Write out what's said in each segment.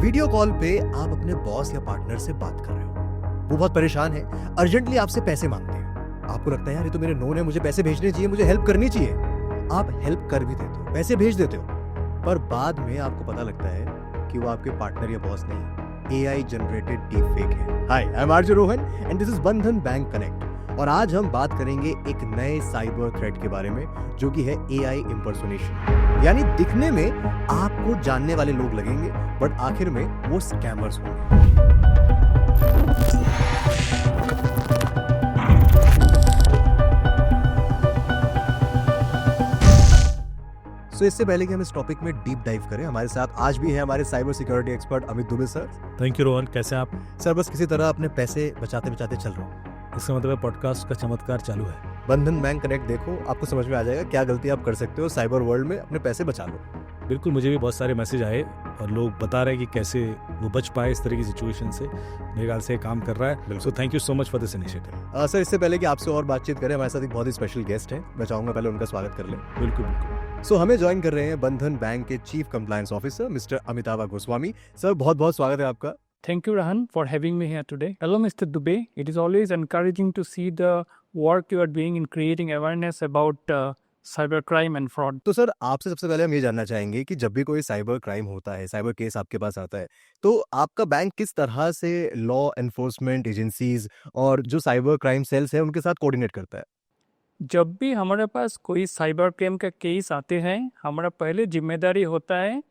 Video call पे आप अपने बॉस या पार्टनर से बात कर रहे हो, वो बहुत परेशान है, अर्जेंटली आपसे पैसे मांगते हैं। आपको लगता है यार ये तो मेरे नोन है, मुझे पैसे भेजने चाहिए, मुझे हेल्प करनी चाहिए। आप हेल्प कर भी देते हो, पैसे भेज देते हो, पर बाद में आपको पता लगता है कि वो आपके पार्टनर या बॉस नहीं, AI जनरेटेड डीप फेक है। Hi, I am RJ Rohan and this is Bandhan bank connect. और आज हम बात करेंगे एक नए साइबर थ्रेट के बारे में, जो कि है AI इंपर्सोनेशन। यानी दिखने में आपको जानने वाले लोग लगेंगे, बट आखिर में वो स्कैमर्स होंगे। तो इससे पहले कि हम इस टॉपिक में डीप डाइव करें, हमारे साथ आज भी है हमारे cyber security expert Amit Dubey sir. Thank you Rohan, कैसे आप? सर बस किसी तरह अपने पैसे बचाते बचाते चल रहा हूँ। इसका मतलब पॉडकास्ट का चमत्कार चालू है। बंधन बैंक कनेक्ट देखो, आपको समझ में आ जाएगा क्या गलती आप कर सकते हो साइबर वर्ल्ड में, अपने पैसे बचा लो। बिल्कुल, मुझे भी बहुत सारे मैसेज आए और लोग बता रहे हैं कि कैसे वो बच पाए इस तरह की सिचुएशन से। मेरे ख्याल से काम कर रहा है, so thank you so much for this initiative. Sir इससे पहले कि आपसे और बातचीत करें, हमारे साथ एक बहुत ही स्पेशल गेस्ट है, मैं चाहूंगा पहले उनका स्वागत कर लें। बिल्कुल बिल्कुल। सो हमें ज्वाइन कर रहे हैं बंधन बैंक के chief compliance officer mister Amitabh Goswami. Sir बहुत बहुत स्वागत है आपका। Thank you, Rahan, for having me here today. Hello, Mr. Dubey. It is always encouraging to see the work you are doing in creating awareness about cybercrime and fraud. तो sir आपसे सबसे पहले हम ये जानना चाहेंगे कि जब भी कोई साइबर क्राइम होता है, साइबर केस आपके पास आता है, तो आपका बैंक किस तरह से लॉ एनफोर्समेंट एजेंसीज और जो साइबर क्राइम सेल्स है उनके साथ कोऑर्डिनेट करता है? जब भी हमारे पास कोई साइबर क्राइम का केस आते हैं, हमारा पहले जिम्मेदारी होता है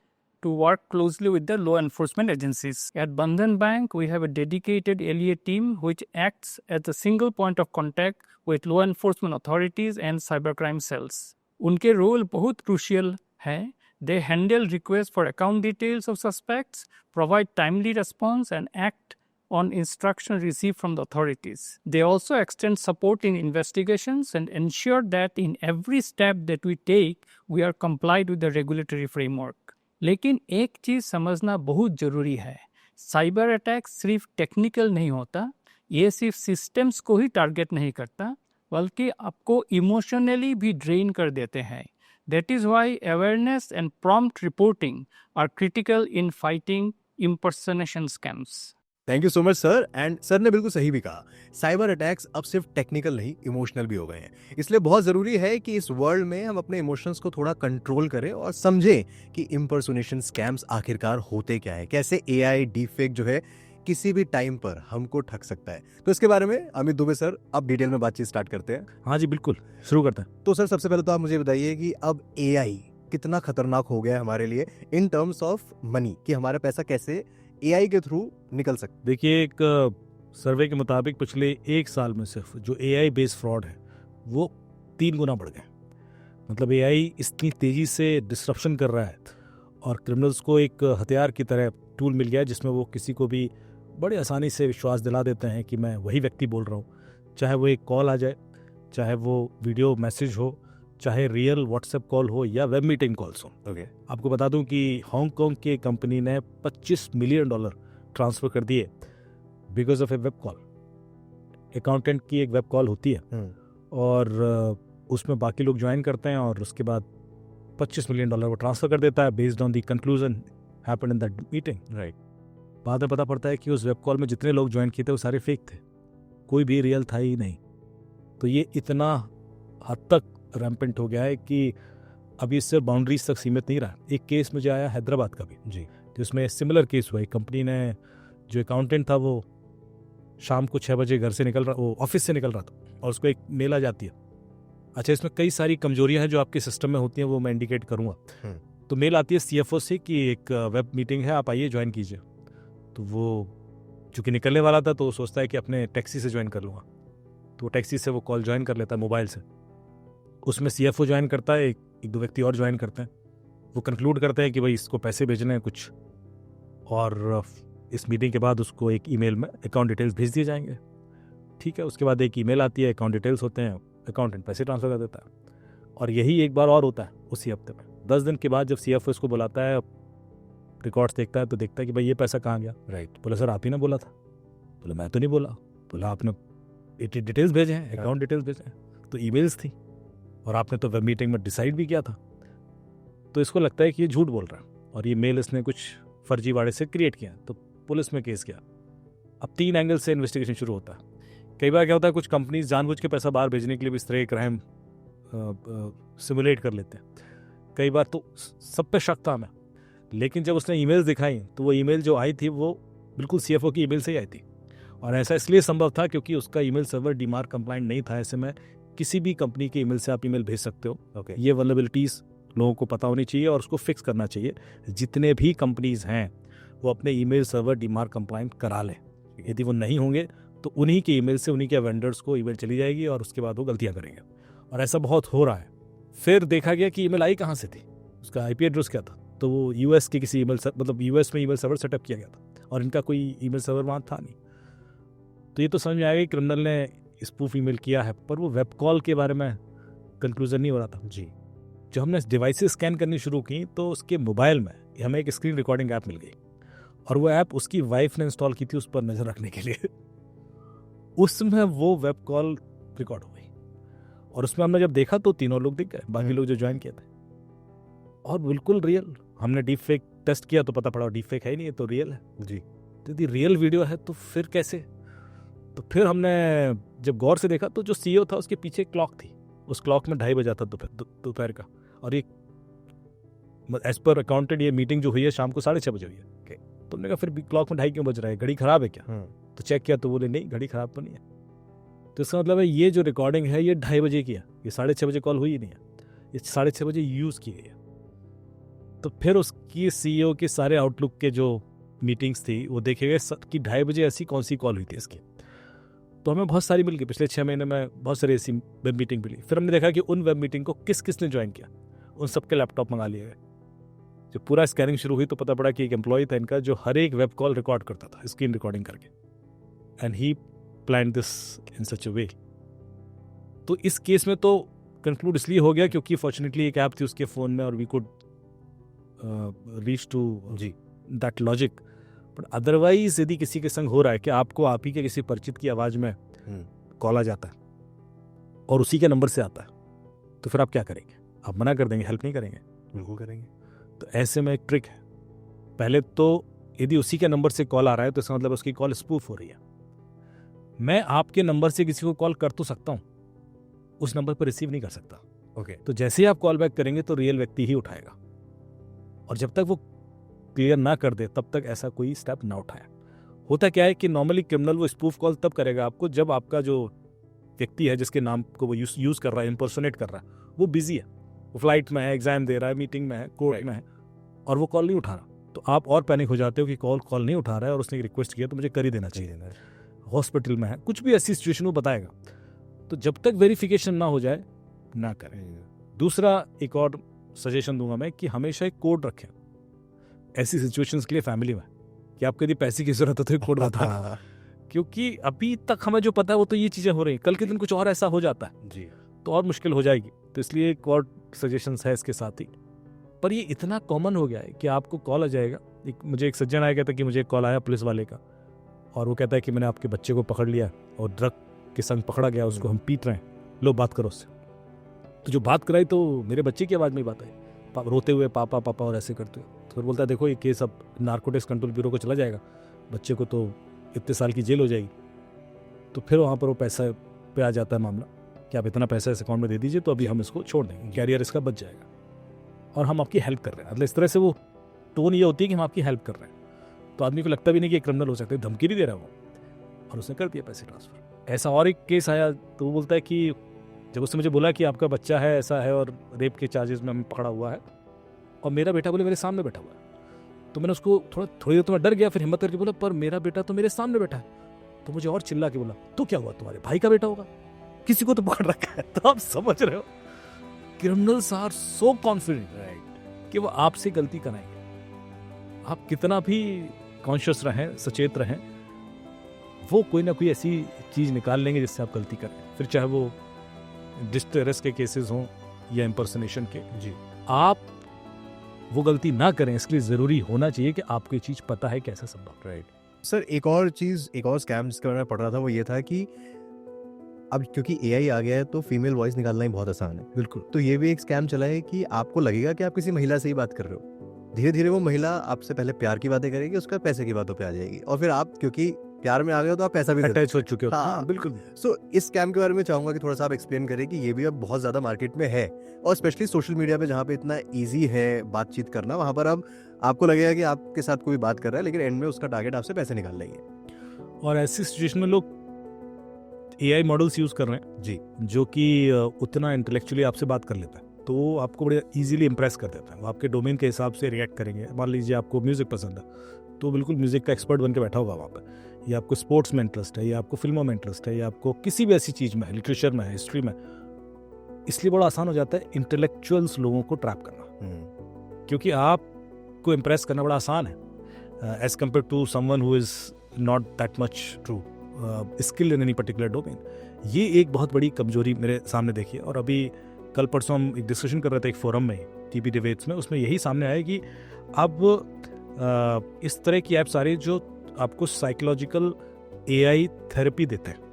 to work closely with the law enforcement agencies. At Bandhan Bank, we have a dedicated LEA team which acts as a single point of contact with law enforcement authorities and cybercrime cells. उनके role बहुत crucial है. They handle requests for account details of suspects, provide timely response, and act on instruction received from the authorities. They also extend support in investigations and ensure that in every step that we take, we are complied with the regulatory framework. लेकिन एक चीज़ समझना बहुत ज़रूरी है, cyber attack सिर्फ technical नहीं होता, ये सिर्फ सिस्टम्स को ही टारगेट नहीं करता, बल्कि आपको इमोशनली भी ड्रेन कर देते हैं। That is why awareness and prompt reporting are critical in fighting impersonation scams. Thank you so much sir. And sir ने बिल्कुल सही भी कहा, साइबर अटैक्स अब सिर्फ टेक्निकल नहीं, इमोशनल भी हो गए हैं। इसलिए बहुत जरूरी है कि इस वर्ल्ड में हम अपने इमोशंस को थोड़ा कंट्रोल करें और समझें कि इम्पर्सोनेशन स्कैम्स आखिरकार होते क्या है, कैसे AI डीपफेक जो है किसी भी टाइम पर हमको ठग सकता है। तो इसके बारे में अमित दुबे सर अब डिटेल में बातचीत स्टार्ट करते हैं। हाँ जी बिल्कुल, शुरू करते हैं। तो सर सबसे पहले तो आप मुझे बताइए कि अब AI कितना खतरनाक हो गया है हमारे लिए इन टर्म्स ऑफ मनी, कि हमारा पैसा कैसे AI के थ्रू निकल सकते। देखिए, एक सर्वे के मुताबिक पिछले एक साल में सिर्फ जो AI बेस्ड फ्रॉड है वो 3 गुना बढ़ गए। मतलब AI इतनी तेज़ी से डिस्ट्रप्शन कर रहा है और क्रिमिनल्स को एक हथियार की तरह टूल मिल गया है जिसमें वो किसी को भी बड़े आसानी से विश्वास दिला देते हैं कि मैं वही व्यक्ति बोल रहा हूँ। चाहे वो एक कॉल आ जाए, चाहे वो वीडियो मैसेज हो, चाहे रियल व्हाट्सएप कॉल हो या वेब मीटिंग कॉल्स हो। आपको बता दूं कि हांगकांग की कंपनी ने $25 मिलियन ट्रांसफ़र कर दिए because of A web call. Accountant की एक वेब कॉल होती है और उसमें बाकी लोग ज्वाइन करते हैं और उसके बाद $25 मिलियन वो ट्रांसफ़र कर देता है based on the conclusion happened in that meeting. Right. बाद में पता पड़ता है कि उस वेब कॉल में जितने लोग ज्वाइन किए थे वो सारे फेक थे, कोई भी रियल था ही नहीं। तो ये इतना हद तक रैम्पेंट हो गया है कि अभी इससे बाउंड्रीज तक सीमित नहीं रहा। एक केस मुझे आया हैदराबाद का भी जी, जिसमें सिमिलर केस हुआ। कंपनी ने, जो अकाउंटेंट था वो शाम को 6 बजे घर से निकल रहा, वो ऑफिस से निकल रहा था और उसको एक मेल आ जाती है। अच्छा, इसमें कई सारी कमजोरियां हैं जो आपके सिस्टम में होती हैं, वो मैं इंडिकेट करूँगा। तो मेल आती है CFO से कि एक वेब मीटिंग है, आप आइए ज्वाइन कीजिए। तो वो चूँकि निकलने वाला था तो वो सोचता है कि अपने टैक्सी से ज्वाइन कर लूँगा, तो टैक्सी से वो कॉल ज्वाइन कर लेता है मोबाइल से। उसमें CFO ज्वाइन करता है, एक दो व्यक्ति और ज्वाइन करते हैं। वो कंक्लूड करते हैं कि भाई इसको पैसे भेजने हैं कुछ, और इस मीटिंग के बाद उसको एक ईमेल में अकाउंट डिटेल्स भेज दिए जाएंगे। ठीक है, उसके बाद एक ईमेल आती है, अकाउंट डिटेल्स होते हैं, अकाउंटेंट पैसे ट्रांसफ़र कर देता है। और यही एक बार और होता है उसी हफ्ते में। 10 दिन के बाद जब CFO इसको बुलाता है, रिकॉर्ड्स देखता है तो देखता है कि भाई ये पैसा कहाँ गया। राइट। बोला सर आप ही ना बोला था। बोला मैं तो नहीं बोला। बोला आपने डिटेल्स भेजे हैं, अकाउंट डिटेल्स भेजे हैं, तो ईमेल्स थी और आपने तो वेब मीटिंग में डिसाइड भी किया था। तो इसको लगता है कि ये झूठ बोल रहा है और ये मेल इसने कुछ फर्जीवाड़े से क्रिएट किया, तो पुलिस में केस किया। अब 3 एंगल से इन्वेस्टिगेशन शुरू होता है। कई बार क्या होता है, कुछ कंपनीज जानबूझ के पैसा बाहर भेजने के लिए भी इस तरह के क्राइम सिमुलेट कर लेते हैं। कई बार तो सब पे शक था हमें, लेकिन जब उसने ईमेल्स दिखाई तो वो ईमेल जो आई थी वो बिल्कुल सीएफओ की ईमेल से ही आई थी। और ऐसा इसलिए संभव था क्योंकि उसका ईमेल सर्वर डीमार्क कंप्लाइंट नहीं था। ऐसे में किसी भी कंपनी के ईमेल से आप ईमेल भेज सकते हो। ये वल्नरेबिलिटीज़ लोगों को पता होनी चाहिए और उसको फिक्स करना चाहिए। जितने भी कंपनीज हैं वो अपने ईमेल सर्वर डीमार्क कंप्लाइंट करा लें। यदि वो नहीं होंगे तो उन्हीं के ईमेल से उन्हीं के वेंडर्स को ईमेल चली जाएगी और उसके बाद वो गलतियां करेंगे। और ऐसा बहुत हो रहा है। फिर देखा गया कि ईमेल आई कहाँ से थी, उसका आईपी एड्रेस क्या था। तो वो यूएस के किसी मतलब यूएस में ईमेल सर्वर सेटअप किया गया था और इनका कोई ईमेल सर्वर वहाँ था नहीं। तो ये तो समझ में आएगा कि क्रिमिनल ने स्पूफ ईमेल किया है, पर वो वेब कॉल के बारे में कंक्लूजन नहीं हो रहा था जी। जब हमने डिवाइसेस स्कैन करनी शुरू की तो उसके मोबाइल में हमें एक स्क्रीन रिकॉर्डिंग ऐप मिल गई और वो ऐप उसकी वाइफ ने इंस्टॉल की थी उस पर नज़र रखने के लिए। उसमें वो वेब कॉल रिकॉर्ड हो गई और उसमें हमने जब देखा तो 3 और लोग दिख गए, बाकी लोग जो ज्वाइन किए थे। और बिल्कुल रियल। हमने डीप फेक टेस्ट किया तो पता पड़ा डीप फेक है ही नहीं, ये तो रियल है जी। तो यदि रियल वीडियो है तो फिर कैसे? तो फिर हमने जब गौर से देखा तो जो सीईओ था उसके पीछे क्लॉक थी। उस क्लॉक में 2:30 बजा था दोपहर का, और ये एज पर अकाउंटेड ये मीटिंग जो हुई है शाम को 6:30 बजे हुई है। तो हमने कहा फिर क्लॉक में 2:30 क्यों बज रहा है, घड़ी खराब है क्या? तो चेक किया तो बोले नहीं, घड़ी खराब तो नहीं है। तो इसका मतलब है ये जो रिकॉर्डिंग है ये 2:30 बजे की है, ये 6:30 बजे कॉल हुई नहीं है, ये 6:30 बजे यूज़ की गई है। तो फिर उसकी सीईओ के सारे आउटलुक के जो मीटिंग्स थी वो देखे गए कि 2:30 बजे ऐसी कौन सी कॉल हुई थी इसकी। तो हमें बहुत सारी मिल गई, पिछले 6 महीने में बहुत सारी ऐसी वेब मीटिंग मिली। फिर हमने देखा कि उन वेब मीटिंग को किस किस ने ज्वाइन किया, उन सबके लैपटॉप मंगा लिए गए। जब पूरा स्कैनिंग शुरू हुई तो पता पड़ा कि एक एम्प्लॉय था इनका जो हर एक वेब कॉल रिकॉर्ड करता था, स्क्रीन रिकॉर्डिंग करके, and he plan this in such a way. तो इस केस में तो कंक्लूड इसलिए हो गया क्योंकि फॉर्चुनेटली एक ऐप थी उसके फ़ोन में और we could reach to G that logic. But otherwise यदि किसी के संग हो रहा है कि आपको आप ही के किसी परिचित की आवाज़ में कॉल आ जाता है और उसी के नंबर से आता है, तो फिर आप क्या करेंगे? आप मना कर देंगे, हेल्प नहीं करेंगे? बिल्कुल करेंगे। तो ऐसे में एक ट्रिक है। पहले तो यदि उसी के नंबर से कॉल आ रहा है तो इसका मतलब उसकी कॉल स्पूफ हो रही है। मैं आपके नंबर से किसी को कॉल कर तो सकता हूँ, उस नंबर पर रिसीव नहीं कर सकता। ओके। तो जैसे ही आप कॉल बैक करेंगे तो रियल व्यक्ति ही उठाएगा, और जब तक वो क्लियर ना कर दे तब तक ऐसा कोई स्टेप ना उठाए। होता क्या है कि नॉर्मली क्रिमिनल वो स्पूफ कॉल तब करेगा आपको जब आपका जो व्यक्ति है जिसके नाम को वो यूज़ कर रहा है, इम्पर्सोनेट कर रहा है, वो बिजी है, वो फ्लाइट में है, एग्जाम दे रहा है, मीटिंग में है, कोर्ट में है, और वो कॉल नहीं उठा रहा। तो आप और पैनिक हो जाते हो कि कॉल नहीं उठा रहा है और उसने रिक्वेस्ट किया तो मुझे कर ही देना चाहिए, हॉस्पिटल में है, कुछ भी ऐसी सिचुएशन वो बताएगा। तो जब तक वेरिफिकेशन ना हो जाए ना करें। दूसरा एक और सजेशन दूंगा मैं कि हमेशा एक कोड रखें ऐसी सिचुएशंस के लिए फैमिली में, कि आपको यदि पैसे की जरूरत हो तो कोड बता। क्योंकि अभी तक हमें जो पता है वो तो ये चीज़ें हो रही हैं, कल के दिन कुछ और ऐसा हो जाता है जी तो और मुश्किल हो जाएगी। तो इसलिए एक और सजेशंस है इसके साथ ही। पर ये इतना कॉमन हो गया है कि आपको कॉल आ जाएगा। मुझे एक सज्जन आया कहता कि मुझे कॉल आया पुलिस वाले का, और वो कहता है कि मैंने आपके बच्चे को पकड़ लिया और ड्रग के संग पकड़ा गया, उसको हम पीट रहे हैं, लो बात करो उससे। तो जो बात कराई तो मेरे बच्चे की आवाज़ में ही बात आई, रोते हुए पापा पापा और ऐसे करते हुए। तो फिर बोलता है देखो ये केस अब नारकोटिक्स कंट्रोल ब्यूरो को चला जाएगा, बच्चे को तो इतने साल की जेल हो जाएगी। तो फिर वहाँ पर वो पैसा पे आ जाता है मामला कि आप इतना पैसा इस अकाउंट में दे दीजिए तो अभी हम इसको छोड़ देंगे, कैरियर इसका बच जाएगा और हम आपकी हेल्प कर रहे हैं। मतलब इस तरह से वो टोन ये होती है कि हम आपकी हेल्प कर रहे हैं। तो आदमी को लगता भी नहीं कि एक क्रिमिनल हो सकता है, धमकी नहीं दे रहा वो, और उसने कर दिया पैसे ट्रांसफ़र। ऐसा और एक केस आया तो वो बोलता है कि जब उसने मुझे बोला कि आपका बच्चा है ऐसा है और रेप के चार्जेस में हमें पकड़ा हुआ है और मेरा बेटा बोले मेरे सामने बैठा हुआ है, तो मैंने उसको थोड़ी देर तो मैं डर गया, फिर हिम्मत करके बोला पर मेरा बेटा तो मेरे सामने बैठा है। तो मुझे और चिल्ला के बोला तो क्या हुआ, तुम्हारे भाई का बेटा होगा, किसी को तो पकड़ रखा है। तो आप समझ रहे हो क्रिमिनल्स आर सो कॉन्फिडेंट कि वो आपसे गलती कराएंगे। आप कितना भी कॉन्शियस रहें, सचेत रहें, वो कोई ना कोई ऐसी चीज़ निकाल लेंगे जिससे आप गलती करें, फिर चाहे वो डिस्ट्रेस के केसेस हों या इम्पर्सनेशन के। जी आप वो गलती ना करें, इसके लिए ज़रूरी होना चाहिए कि आपको ये चीज़ पता है कैसा संभव। राइट सर, एक और स्कैम जिसके बारे में पढ़ रहा था वो ये था कि अब क्योंकि एआई आ गया है तो फीमेल वॉइस निकालना ही बहुत आसान है। बिल्कुल। तो ये भी एक स्कैम चला है कि आपको लगेगा कि आप किसी महिला से ही बात कर रहे हो, धीरे धीरे वो महिला आपसे पहले प्यार की बातें करेगी, उसके बाद पैसे की बातों पे आ जाएगी, और फिर आप क्योंकि प्यार में आ गए हो तो आप पैसा भी दे दो। अटैच हो चुके हो। हाँ। बिल्कुल। सो इस स्कैम के बारे में चाहूंगा कि थोड़ा सा आप एक्सप्लेन करें कि ये भी अब बहुत ज़्यादा मार्केट में है, और स्पेशली सोशल मीडिया पे जहाँ पे इतना ईजी है बातचीत करना, वहाँ पर अब आपको लगेगा कि आपके साथ कोई बात कर रहा है, लेकिन एंड में उसका टारगेट आपसे पैसे निकाल लेंगे। और ऐसी सिचुएशन में लोग एआई मॉडल्स यूज़ कर रहे हैं जी। जो कि उतना इंटेलेक्चुअली आपसे बात कर लेता है, तो वो आपको बड़े इजीली इंप्रेस कर देता है। वो आपके डोमेन के हिसाब से रिएक्ट करेंगे। मान लीजिए आपको म्यूज़िक पसंद है तो बिल्कुल म्यूज़िक का एक्सपर्ट बन के बैठा होगा वहाँ पर, या आपको स्पोर्ट्स में इंटरेस्ट है, या आपको फिल्मों में इंटरेस्ट है, या आपको किसी भी ऐसी चीज़ में है, लिटरेचर में है, हिस्ट्री में। इसलिए बड़ा आसान हो जाता है इंटेलेक्चुअल्स लोगों को ट्रैप करना, क्योंकि आपको इम्प्रेस करना बड़ा आसान है as compare to someone who is not that much true skilled in any particular domain. ये एक बहुत बड़ी कमजोरी मेरे सामने देखी है। और अभी कल परसों हम एक डिस्कशन कर रहे थे एक फोरम में, टीपी डिबेट्स में, उसमें यही सामने आया कि अब इस तरह की ऐप्स आ रही है जो आपको साइकोलॉजिकल एआई थेरेपी देते हैं।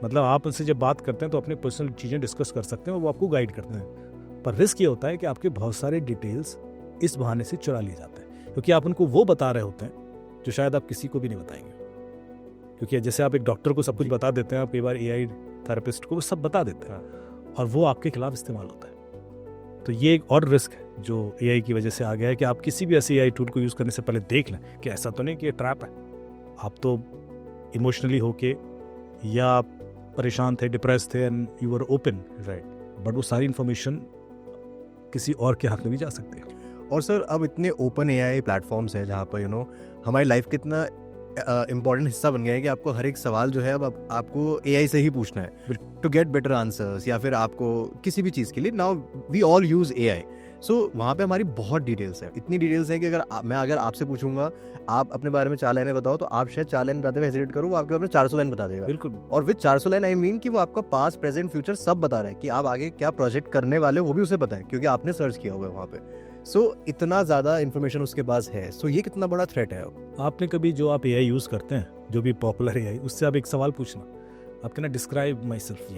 मतलब आप उनसे जब बात करते हैं तो अपने पर्सनल चीज़ें डिस्कस कर सकते हैं और वो आपको गाइड करते हैं। पर रिस्क ये होता है कि आपके बहुत सारे डिटेल्स इस बहाने से चुरा लिए जाते हैं, क्योंकि आप उनको वो बता रहे होते हैं जो शायद आप किसी को भी नहीं बताएंगे। क्योंकि जैसे आप एक डॉक्टर को सब कुछ बता देते हैं, आप कई बार एआई थेरेपिस्ट को वो सब बता देते हैं, और वो आपके खिलाफ इस्तेमाल होता है। तो ये एक और रिस्क है जो एआई की वजह से आ गया है कि आप किसी भी ऐसे एआई टूल को यूज़ करने से पहले देख लें कि ऐसा तो नहीं कि ये ट्रैप है। आप तो इमोशनली होके या आप परेशान थे, डिप्रेस थे, and you were open, right, but वो सारी इन्फॉर्मेशन किसी और के हाथ में भी जा सकती है। और सर अब इतने ओपन एआई प्लेटफॉर्म्स हैं जहाँ पर हमारी लाइफ का इतना इम्पॉर्टेंट हिस्सा बन गया है कि आपको हर एक सवाल जो है अब आपको एआई से ही पूछना है टू गेट बेटर आंसर्स, या फिर आपको किसी भी चीज़ के लिए now we all use AI. So वहाँ पे हमारी बहुत डिटेल्स है, इतनी डिटेल्स है कि अगर आपसे पूछूंगा आप अपने बारे में 4 लाइनें बताओ, तो आप शायद 4 लाइन बताते हुए हेजिटेट करो, वो आपके बारे में 400 लाइन बता देगा। बिल्कुल। और विद 400 लाइन आई मीन कि वो आपका पास्ट प्रेजेंट फ्यूचर सब बता रहा है कि आप आगे क्या प्रोजेक्ट करने वाले हो, वो भी उसे पता है क्योंकि आपने सर्च किया हुआ है वहाँ पे। सो इतना ज़्यादा इन्फॉर्मेशन उसके पास है। सो ये कितना बड़ा थ्रेट है। आपने कभी जो आप एआई यूज़ करते हैं, जो भी पॉपुलर एआई, उससे आप एक सवाल पूछना, आप कहना डिस्क्राइब माई सेल्फ,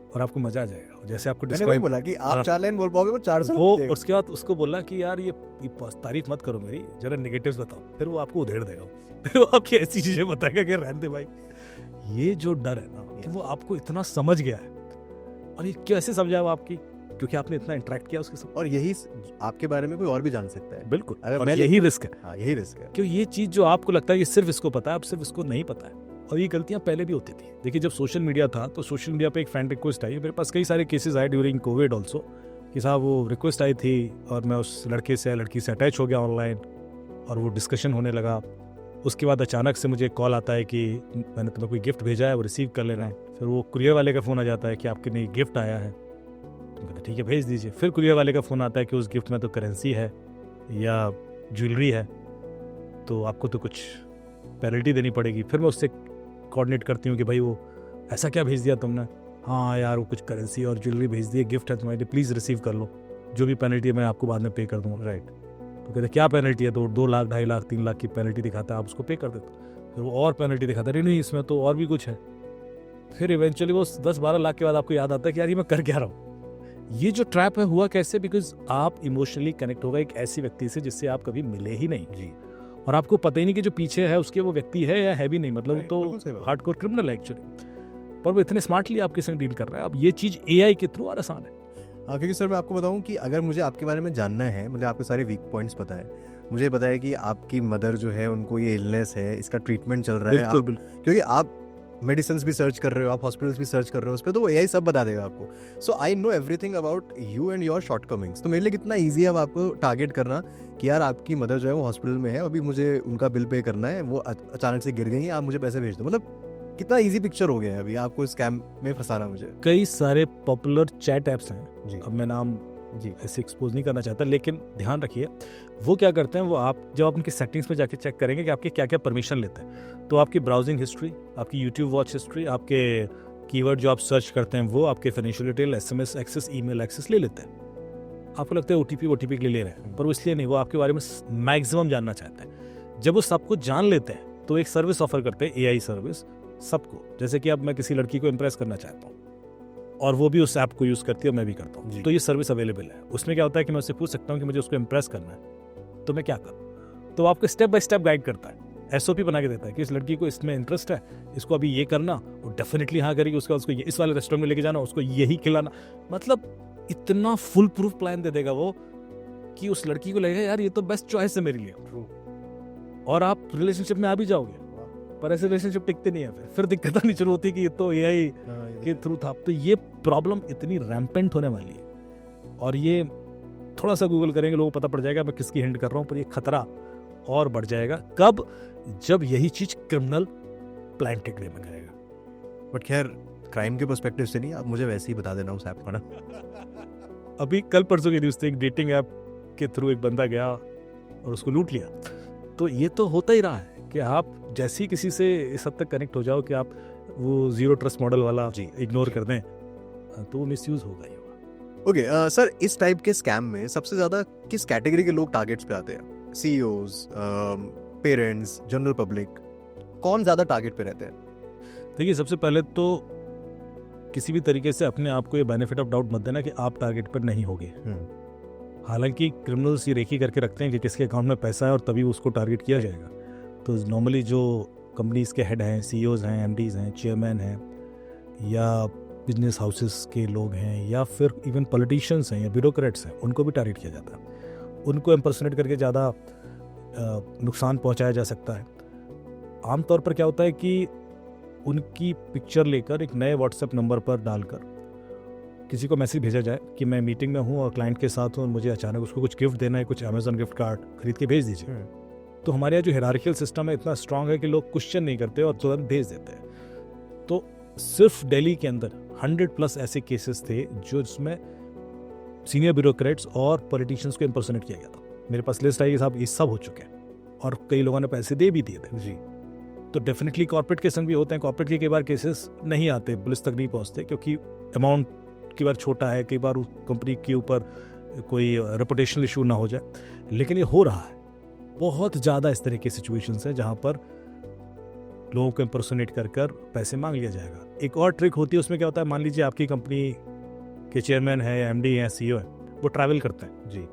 और आपको मजा आ जाएगा। जैसे आपको डिस्क्राइब बोला कि आप 4 लाइन बोल पाओगे, वो 400 वो, उसके बाद उसको बोला कि यार ये तारीफ मत करो मेरी, जरा नेगेटिव्स बताओ, फिर वो आपको उधेड़ देगा। फिर वो आपकी ऐसी चीजें बताएगा कि रहने दे भाई। ये जो डर है ना कि वो आपको इतना समझ गया है, और ये कैसे समझा वो आपकी, क्योंकि आपने इतना इंटरेक्ट किया उसके साथ, और यही आपके बारे में कोई और भी जान सकता है। बिल्कुल। अगर और मैं यही रिस्क है। हाँ, यही रिस्क है। क्यों ये चीज जो आपको लगता है कि सिर्फ इसको पता है, अब सिर्फ इसको नहीं पता है। और ये गलतियां पहले भी होती थी। देखिए जब सोशल मीडिया था तो सोशल मीडिया पे एक फ्रेंड रिक्वेस्ट आई, मेरे पास कई सारे केसेस आए ड्यूरिंग कोविड ऑल्सो, कि साहब वो रिक्वेस्ट आई थी और मैं उस लड़की से अटैच हो गया ऑनलाइन, और वो डिस्कशन होने लगा। उसके बाद अचानक से मुझे कॉल आता है कि मैंने तुम्हें कोई गिफ्ट भेजा है, वो रिसीव कर लेना है। फिर वो कुरियर वाले का फ़ोन आ जाता है कि आपके लिए गिफ्ट आया है, तो कहते ठीक है भेज दीजिए। फिर कुरियर वाले का फ़ोन आता है कि उस गिफ्ट में तो करेंसी है या ज्वेलरी है, तो आपको तो कुछ पेनल्टी देनी पड़ेगी। फिर मैं उससे कोऑर्डिनेट करती हूँ कि भाई वो ऐसा क्या भेज दिया तुमने, हाँ यार वो कुछ करेंसी और ज्वेलरी भेज दी है, गिफ्ट है तुम्हारे लिए, प्लीज़ रिसीव कर लो, जो भी पेनल्टी है मैं आपको बाद में पे कर दूँगा। राइट। तो कहते क्या पेनल्टी है, तो 2 लाख 2.5 लाख 3 लाख की पेनल्टी दिखाता है, आप उसको पे कर देते। फिर वो और पेनल्टी दिखाता है, नहीं इसमें तो और भी कुछ है। फिर इवेंचुअली वो 10-12 लाख के बाद आपको याद आता है कि यार ये मैं कर क्या रहा हूँ। ये जो ट्रैप है हुआ कैसे, बिकॉज आप इमोशनली कनेक्ट हो गए एक ऐसी व्यक्ति से जिससे आप कभी मिले ही नहीं जी, और आपको पता ही नहीं कि जो पीछे है उसके वो व्यक्ति है या है भी नहीं, मतलब तो हार्डकोर क्रिमिनल है एक्चुअली, पर वो इतने स्मार्टली आपके संग डील कर रहा है। अब ये चीज़ एआई के थ्रू और आसान है। हाँ, क्योंकि सर मैं आपको बताऊं कि अगर मुझे आपके बारे में जानना है, मुझे आपके सारे वीक पॉइंट्स पता है, मुझे पता है कि आपकी मदर जो है उनको ये इलनेस है, इसका ट्रीटमेंट चल रहा है, क्योंकि आप मेडिसिन भी सर्च कर रहे हो, आप हॉस्पिटल्स भी सर्च कर रहे हो उस पर, तो वो एआई सब बता देगा आपको। So I know everything about you and your shortcomings. तो मेरे लिए कितना ईजी है अब आपको टारगेट करना कि यार आपकी मदर जो है वो हॉस्पिटल में है, अभी मुझे उनका बिल पे करना है, वो अचानक से गिर गई है, आप मुझे पैसे भेज दो। मतलब कितना इजी पिक्चर हो गया है अभी आपको स्कैम में फंसाना मुझे। कई सारे पॉपुलर चैट ऐप्स हैं जी, अब मैं नाम जी ऐसे एक्सपोज नहीं करना चाहता, लेकिन ध्यान रखिए वो क्या करते हैं, वो आप जब आप उनकी सेटिंग्स में जाके चेक करेंगे कि आपके क्या क्या परमिशन लेते हैं, तो आपकी ब्राउजिंग हिस्ट्री, आपकी यूट्यूब वॉच हिस्ट्री, आपके कीवर्ड जो आप सर्च करते हैं वो, आपके financial detail, SMS access, email access ले लेते हैं। आपको लगता है ओटीपी के लिए ले रहे हैं, पर वो इसलिए नहीं, वो आपके बारे में मैक्सिमम जानना चाहते हैं। जब वो सब कुछ जान लेते हैं तो एक सर्विस ऑफर करते हैं, एआई सर्विस सबको। जैसे कि अब मैं किसी लड़की को इम्प्रेस करना चाहता हूँ और वो भी उस ऐप को यूज़ करती है और मैं भी करता हूँ, तो ये सर्विस अवेलेबल है। उसमें क्या होता है कि मैं उससे पूछ सकता हूँ कि मुझे उसको इम्प्रेस करना है, तो मैं क्या करूँ। तो आपको स्टेप बाय स्टेप गाइड करता है, SOP बना के देता है कि इस लड़की को इसमें इंटरेस्ट है, इसको अभी ये करना, वो डेफिनेटली हाँ करेगी, उसका उसको इस वाले रेस्टोरेंट में लेके जाना, उसको यही खिलाना। मतलब इतना फुल प्रूफ प्लान दे देगा वो कि उस लड़की को लगेगा यार ये तो बेस्ट चॉइस है मेरे लिए, और आप रिलेशनशिप में आ भी जाओगे। पर ऐसे रिलेशनशिप टिकते नहीं है, फिर दिक्कत आनी शुरू होती है कि ये तो AI के थ्रू था। तो ये प्रॉब्लम इतनी रैम्पेंट होने वाली है, और ये थोड़ा सा गूगल करेंगे लोगों को पता पड़ जाएगा मैं किसकी हिंट कर रहा हूँ। पर ये खतरा और बढ़ जाएगा कब, जब यही चीज क्रिमिनल प्लान टेकने में करेगा। बट खैर क्राइम के पर्सपेक्टिव से नहीं, आप मुझे वैसे ही बता देना उस ऐप का ना। अभी कल परसों की न्यूज़ थी, एक डेटिंग ऐप के थ्रू एक बंदा गया और उसको लूट लिया। तो ये तो होता ही रहा है कि आप जैसे ही किसी से इस हद तक कनेक्ट हो जाओ कि आप वो जीरो ट्रस्ट मॉडल वाला जी इग्नोर कर दें, तो वो मिसयूज होगा ही होगा। ओके सर, इस टाइप के स्कैम में सबसे ज्यादा किस कैटेगरी के लोग टारगेट्स पे आते हैं? CEOs, पेरेंट्स, जनरल पब्लिक, कौन ज्यादा टारगेट पे रहते हैं? देखिए, सबसे पहले तो किसी भी तरीके से अपने आप को ये बेनिफिट ऑफ डाउट मत देना कि आप टारगेट पर नहीं होगे। हालांकि क्रिमिनल्स ये रेकी करके रखते हैं कि किसके अकाउंट में पैसा है और तभी उसको टारगेट किया जाएगा। तो नॉर्मली जो कंपनीज के हेड हैं, CEOs हैं, MDs हैं, चेयरमैन हैं, या बिजनेस हाउसेस के लोग हैं, या फिर इवन पॉलिटिशियंस हैं या ब्यूरोक्रेट्स हैं, उनको भी टारगेट किया जाता है। उनको इम्पर्सोनेट करके ज़्यादा नुकसान पहुंचाया जा सकता है। आमतौर पर क्या होता है कि उनकी पिक्चर लेकर एक नए WhatsApp नंबर पर डालकर किसी को मैसेज भेजा जाए कि मैं मीटिंग में हूँ और क्लाइंट के साथ हूँ और मुझे अचानक उसको कुछ गिफ्ट देना है, कुछ Amazon गिफ्ट कार्ड खरीद के भेज दीजिए। तो हमारे यहाँ जो हायरार्किकल सिस्टम है इतना स्ट्रांग है कि लोग क्वेश्चन नहीं करते और तुरंत भेज देते हैं। तो सिर्फ दिल्ली के अंदर 100+ ऐसे केसेस थे जो जिसमें सीनियर ब्यूरोक्रेट्स और पॉलिटिशियंस को इम्पर्सोनेट किया गया था। मेरे पास लिस्ट आई कि साहब ये सब हो चुके हैं और कई लोगों ने पैसे दे भी दिए थे। जी। तो डेफिनेटली कॉर्पोरेट केस भी होते हैं। कॉर्पोरेट के कई बार केसेस नहीं आते, पुलिस तक नहीं पहुंचते, क्योंकि अमाउंट कई बार छोटा है, कई बार उस कंपनी के ऊपर कोई रेपुटेशनल इशू ना हो जाए। लेकिन ये हो रहा है, बहुत ज़्यादा इस तरह की सिचुएशंस हैं जहाँ पर लोगों को इम्पर्सोनेट कर कर पैसे मांग लिया जाएगा। एक और ट्रिक होती है, उसमें क्या होता है, मान लीजिए आपकी कंपनी के चेयरमैन है, MD है, CEO है, वो ट्रैवल करते हैं जी।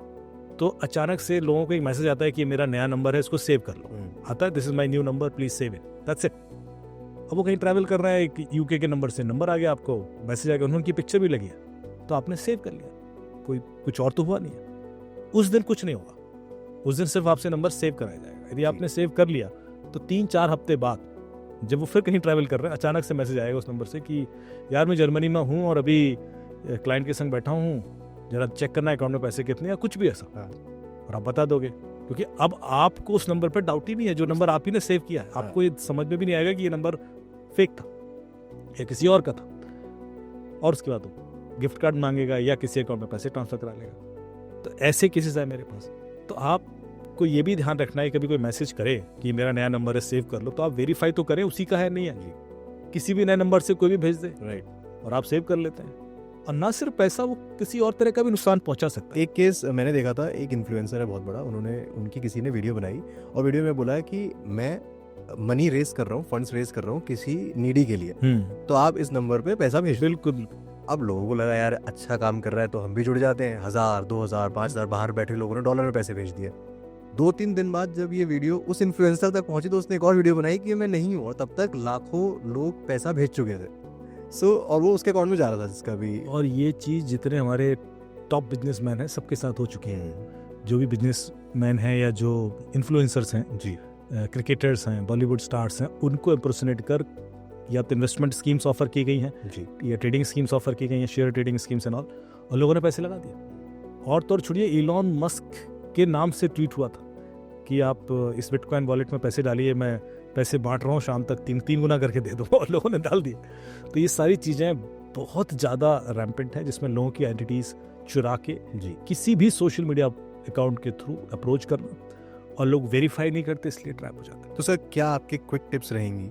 तो अचानक से लोगों को एक मैसेज आता है कि मेरा नया नंबर है, इसको सेव कर लो। आता है, this is my new number, please save it, that's it. अब वो कहीं ट्रैवल कर रहा है, एक UK के नंबर से नंबर आ गया, आपको मैसेज आ गया, उन्होंने की पिक्चर भी लगी है, तो आपने सेव कर लिया। कोई कुछ और तो हुआ नहीं है। उस दिन कुछ नहीं होगा, उस दिन सिर्फ आपसे नंबर सेव कराया जाएगा। यदि आपने सेव कर लिया तो 3-4 हफ्ते बाद जब वो फिर कहीं ट्रैवल कर रहे हैं, अचानक से मैसेज आएगा उस नंबर से कि यार मैं जर्मनी में हूँ और अभी क्लाइंट के संग बैठा हूँ, जरा चेक करना है अकाउंट में पैसे कितने, या कुछ भी ऐसा। और आप बता दोगे, क्योंकि अब आपको उस नंबर पर डाउट ही नहीं है, जो नंबर आप ही ने सेव किया है। आपको ये समझ में भी नहीं आएगा कि ये नंबर फेक था या किसी और का था। और उसके बाद वो गिफ्ट कार्ड मांगेगा या किसी अकाउंट में पैसे ट्रांसफर करा लेगा। तो ऐसे केसेस है मेरे पास। तो आपको ये भी ध्यान रखना है, कभी कोई मैसेज करे कि मेरा नया नंबर है, सेव कर लो, तो आप वेरीफाई तो करें उसी का है नहीं है। किसी भी नए नंबर से कोई भी भेज दे, राइट, और आप सेव कर लेते हैं। और ना सिर्फ पैसा, वो किसी और तरह का भी नुकसान पहुंचा सकता है। एक केस मैंने देखा था, एक इन्फ्लुएंसर है बहुत बड़ा, उनकी किसी ने वीडियो बनाई और वीडियो में बोला है कि मैं मनी रेज कर रहा हूँ, फंड्स रेज कर रहा हूँ किसी नीडी के लिए, तो आप इस नंबर पे पैसा भेज। बिल्कुल। अब लोगों को लगा यार अच्छा काम कर रहा है तो हम भी जुड़ जाते हैं। 1000, 2000, 5000 बाहर बैठे लोगों ने डॉलर में पैसे भेज दिए। 2-3 दिन बाद जब ये वीडियो उस इन्फ्लुएंसर तक पहुंची तो उसने एक और वीडियो बनाई कि मैं नहीं हूँ, और तब तक लाखों लोग पैसा भेज चुके थे। और वो उसके अकाउंट में जा रहा था जिसका भी। और ये चीज़ जितने हमारे टॉप बिजनेसमैन हैं सबके साथ हो चुकी है। जो भी बिजनेसमैन हैं या जो इन्फ्लुएंसर्स हैं जी, क्रिकेटर्स हैं, बॉलीवुड स्टार्स हैं, उनको इम्पर्सोनेट कर या तो इन्वेस्टमेंट स्कीम्स ऑफर की गई हैं जी, या ट्रेडिंग स्कीम्स ऑफर की गई हैं, share trading schemes and all, और लोगों ने पैसे लगा दिए। और तो छोड़िए, इलॉन मस्क के नाम से ट्वीट हुआ था कि आप इस बिटकॉइन वॉलेट में पैसे डालिए, मैं पैसे बांट रहा हूँ, शाम तक 3 गुना करके दे दूँ, और लोगों ने डाल दिए। तो ये सारी चीज़ें बहुत ज़्यादा रैम्पेंट हैं, जिसमें लोगों की आइडेंटिटीज़ चुरा के जी किसी भी सोशल मीडिया अकाउंट के थ्रू अप्रोच करना, और लोग वेरीफाई नहीं करते, इसलिए ट्रैप हो जाते हैं। तो सर क्या आपके क्विक टिप्स रहेंगी?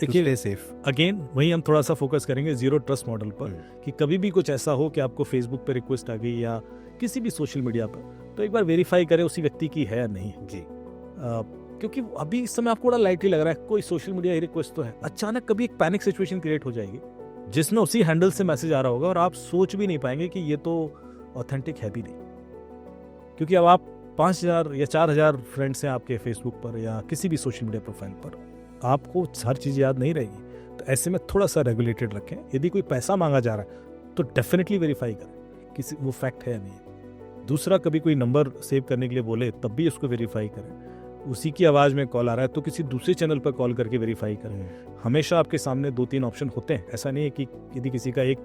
देखिए, सेफ अगेन वही हम थोड़ा सा फोकस करेंगे जीरो ट्रस्ट मॉडल पर, कि कभी भी कुछ ऐसा हो कि आपको फेसबुक पे रिक्वेस्ट आ गई या किसी भी सोशल मीडिया पर, तो एक बार वेरीफाई करें उसी व्यक्ति की है या नहीं जी। क्योंकि अभी इस समय आपको बड़ा लाइटली लग रहा है, कोई सोशल मीडिया रिक्वेस्ट तो है, अचानक कभी एक पैनिक सिचुएशन क्रिएट हो जाएगी जिसमें उसी हैंडल से मैसेज आ रहा होगा और आप सोच भी नहीं पाएंगे कि ये तो ऑथेंटिक है भी नहीं। क्योंकि अब आप 5,000 या 4,000 फ्रेंड्स हैं आपके फेसबुक पर या किसी भी सोशल मीडिया प्रोफाइल पर, आपको हर चीज़ याद नहीं रहेगी। तो ऐसे में थोड़ा सा रेगुलेटेड रखें। यदि कोई पैसा मांगा जा रहा है तो डेफिनेटली वेरीफाई करें किसी वो फैक्ट है या नहीं। दूसरा, कभी कोई नंबर सेव करने के लिए बोले तब भी उसको वेरीफाई करें। उसी की आवाज़ में कॉल आ रहा है तो किसी दूसरे चैनल पर कॉल करके वेरीफाई करें। हमेशा आपके सामने 2-3 ऑप्शन होते हैं। ऐसा नहीं है कि यदि किसी का एक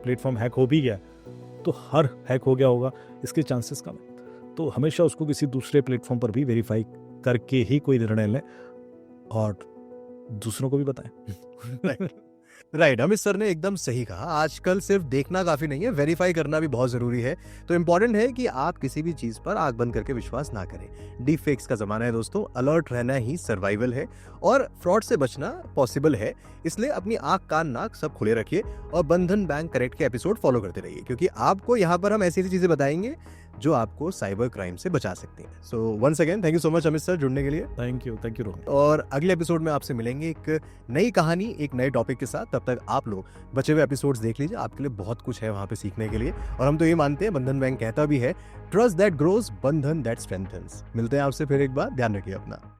प्लेटफॉर्म हैक हो भी गया तो हर हैक हो गया होगा, इसके चांसेस कम है। तो हमेशा उसको किसी दूसरे प्लेटफॉर्म पर भी वेरीफाई करके ही कोई निर्णय लें और दूसरों को भी बताएं। राइट, अमित सर ने एकदम सही कहा। आजकल सिर्फ देखना काफी नहीं है, वेरीफाई करना भी बहुत जरूरी है। तो इंपॉर्टेंट है कि आप किसी भी चीज पर आंख बंद करके विश्वास ना करें। डीप फेक्स का जमाना है दोस्तों, अलर्ट रहना ही सर्वाइवल है और फ्रॉड से बचना पॉसिबल है। इसलिए अपनी आंख कान नाक सब खुले रखिए और बंधन बैंक करेक्ट के एपिसोड फॉलो करते रहिए, क्योंकि आपको यहाँ पर हम ऐसी ऐसी चीजें बताएंगे जो आपको साइबर क्राइम से बचा सकती हैं। So once again thank you so much Amit sir जुड़ने के लिए। Thank you Rohan. और अगले एपिसोड में आपसे मिलेंगे एक नई कहानी, एक नए टॉपिक के साथ। तब तक आप लोग बचे हुए एपिसोड्स देख लीजिए, आपके लिए बहुत कुछ है वहां पे सीखने के लिए। और हम तो ये मानते हैं, बंधन बैंक कहता भी है, ट्रस्ट दैट ग्रोज, बंधन दैट स्ट्रेंथन्स। मिलते हैं आपसे फिर एक बार, ध्यान रखिए अपना।